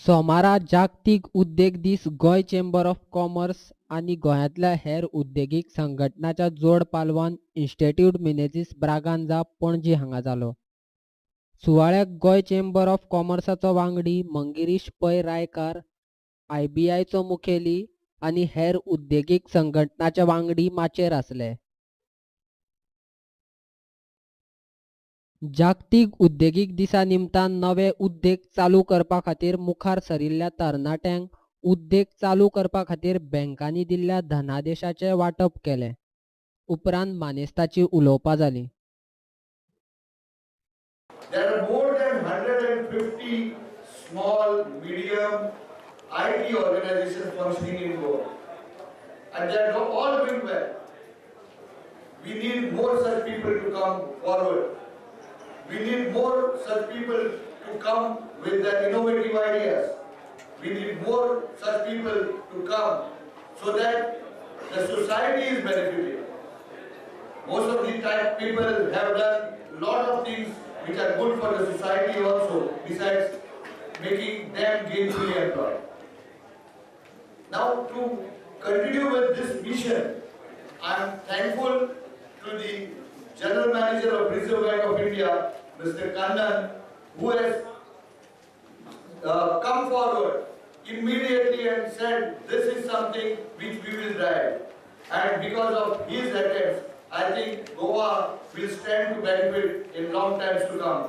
सोमारा जागतिक उद्देग दीस गोय चेंबर ऑफ कॉमर्स आणि गोंयांतल्या हेर उद्देगीक संघटनांच्या जोड पालवान इन्स्टिट्यूट मिनेझीस ब्रागांझा पणजी हांगा जालो. सुवाळ्याक गोय चेंबर ऑफ कॉमर्साचो वांगडी मंगिरीश पै रायकार, IBIचो मुखेली आनी हेर उद्देगीक संघटनांचे वांगडी माचयेर आसले. जागतीक उद्देगीक दिसा निमतान नवे उद्देग चालू करपा खातीर मुखार सरिल्ल्या तरणाट्यांक उद्देग चालू करपा खातीर बँकांनी दिल्ल्या धनादेशाचें वांटप केलें. उपरांत मानेस्ताची उलोवपां जालीं. There are more than 150 small, medium IT organizations functioning in Goa, and they are all doing well. We need more such people to come forward. We need more such people to come with their innovative ideas. We need more such people to come so that the society is benefited. Most of the time people have done lot of things which are good for the society also, besides making them gainfully employed. Now, to continue with this mission, I am thankful to the General Manager of Reserve Bank of India, Mr. Kannan, who has come forward immediately and said this is something which we will drive. And because of his attempts, I think Goa will stand to benefit in long times to come.